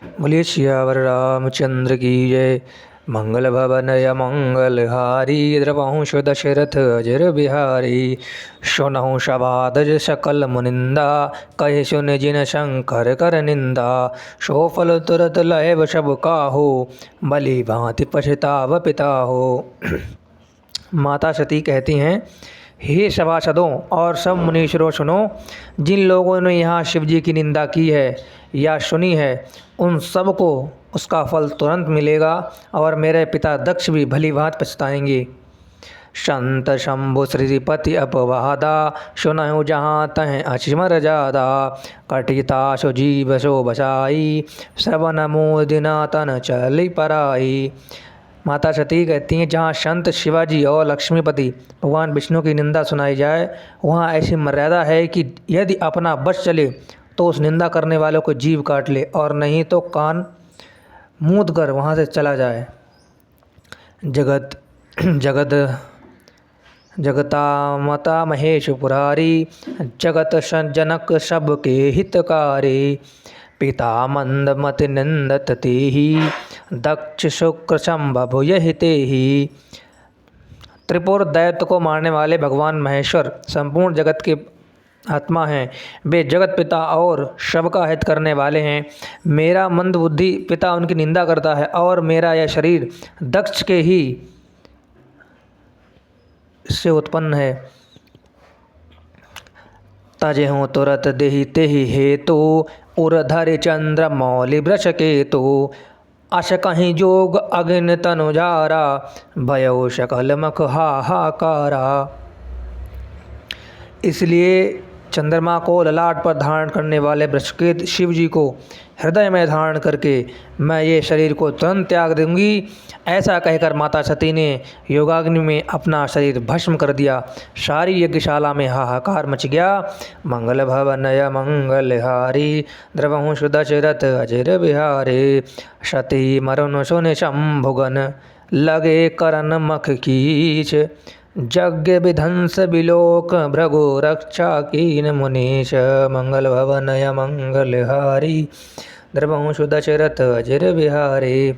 बोलिए सियावर रामचंद्र की जय। मंगल भवन मंगलहारी द्रवंश दशरथ अजर बिहारी। सुनहु सबादज सकल मुनिंदा कहि सुन जिन शंकर कर निंदा। सो फल तुरत लहब सब काहू बलि भांति पछताव पिता हो। माता सती कहती हैं, हे सभासदों और सब मुनीश्वरों सुनो, जिन लोगों ने यहाँ शिव जी की निंदा की है या सुनी है उन सब को उसका फल तुरंत मिलेगा और मेरे पिता दक्ष भी भली भांति पछताएंगे। संत शंभु श्रीपति अपवादा सुनहु जहाँ तह अचिमर जादा। कटिता सो जीव सो बसाई श्रवण मूर्धना तन चली पराई। माता सती कहती हैं, जहाँ संत शिवाजी और लक्ष्मीपति भगवान विष्णु की निंदा सुनाई जाए वहाँ ऐसी मर्यादा है कि यदि अपना बस चले तो उस निंदा करने वालों को जीभ काट ले और नहीं तो कान मूंद कर वहाँ से चला जाए। जगत जगत जगतामता महेश पुरारी जगत जनक सबके हितकारी। पिता मंदमति निंदत तेहि दक्ष शुक्र संभव यहि तेहि। त्रिपुर दैत्य को मारने वाले भगवान महेश्वर संपूर्ण जगत के आत्मा हैं। वे जगत पिता और सबका हित करने वाले हैं। मेरा मंदबुद्धि पिता उनकी निंदा करता है और मेरा यह शरीर दक्ष के ही से उत्पन्न है। तजे हूँ तुरत देहि तेहि हेतु उर्धर चंद्र मौलि वृष केतु। अश कहीं जोग अग्नि तनुजारा भयो सकल मख हाहाकारा। इसलिए चंद्रमा को ललाट पर धारण करने वाले वृषकेत शिव जी को हृदय में धारण करके मैं ये शरीर को तुरंत त्याग दूंगी, ऐसा कहकर माता सती ने योगाग्नि में अपना शरीर भस्म कर दिया। सारी यज्ञशाला में हाहाकार मच गया। मंगल भवनय मंगलहारी द्रवहु दशरथ अजर बिहारी। सती मरुन सुन शंभुगन लगे करन मख कीच। यज्ञ विध्वंस बिलोक भृगु रक्षा कीन मुनीश। मंगल भवनय मंगलहारी द्रवहु दशरथ अजर बिहारी।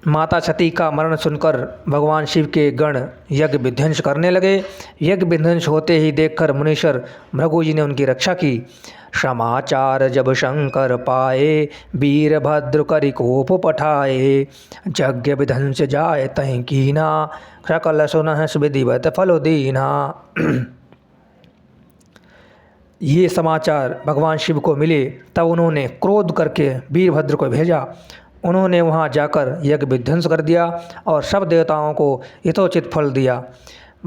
माता सती का मरण सुनकर भगवान शिव के गण यज्ञ विध्वंस करने लगे। यज्ञ विध्वंस होते ही देखकर मुनीश्वर भृगु जी ने उनकी रक्षा की। समाचार जब शंकर पाए वीरभद्र करि कोप पठाए। यज्ञ विध्वंस जाय तहि कीना सकल सुनह विधिवत फल दीना। ये समाचार भगवान शिव को मिले तब उन्होंने क्रोध करके वीरभद्र को भेजा। उन्होंने वहाँ जाकर यज्ञ विध्वंस कर दिया और सब देवताओं को यथोचित फल दिया।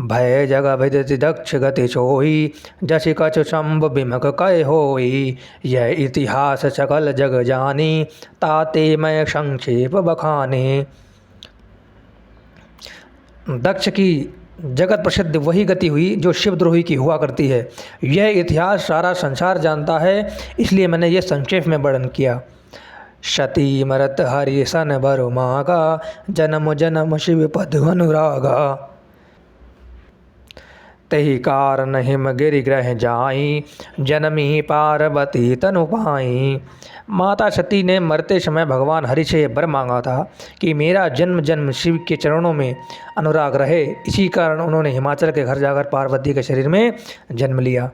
भय जग विदित दक्ष गति सोई जसि कछु शंभ बिमक कय होई। यह इतिहास सकल जग जानी ताते मैं संक्षेप बखाने। दक्ष की जगत प्रसिद्ध वही गति हुई जो शिवद्रोही की हुआ करती है। यह इतिहास सारा संसार जानता है, इसलिए मैंने यह संक्षेप में वर्णन किया। सती मरत हरि सन बरु मागा जन्म जन्म शिव पद अनुरागा। तही कारण हिम गिरि ग्रह जाई जनमी पार्वती तनु पाई। माता सती ने मरते समय भगवान हरि से वर मांगा था कि मेरा जन्म जन्म शिव के चरणों में अनुराग रहे। इसी कारण उन्होंने हिमाचल के घर जाकर पार्वती के शरीर में जन्म लिया।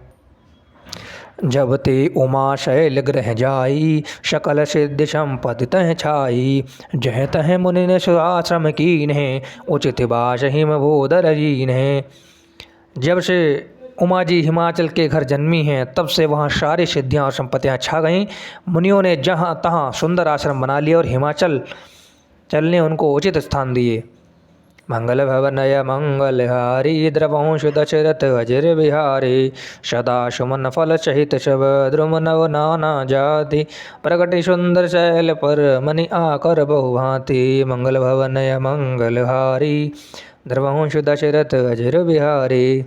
जब ते उमा शैल ग्रह जाई सकल सिद्धि संपत्ति तह छाई। जह तह मुनि ने सुआश्रम कीन्हे उचित बास हिम भोदर जीन्हे। जब से उमा जी हिमाचल के घर जन्मी हैं तब से वहाँ सारी सिद्धियाँ और संपत्तियाँ छा गईं। मुनियों ने जहाँ तहाँ सुंदर आश्रम बना लिए और हिमाचल चलने उनको उचित स्थान दिए। मंगल भवनय मंगलहारी द्रवंश दशरथ अजर बिहारी। सदा सुमन फल सहित शब द्रुम नव नाना जाति। प्रगति सुंदर शैल पर मनि आकर बहु भांति। मंगल भवनय मंगलहारी द्रवंश दशरथ अजर बिहारी।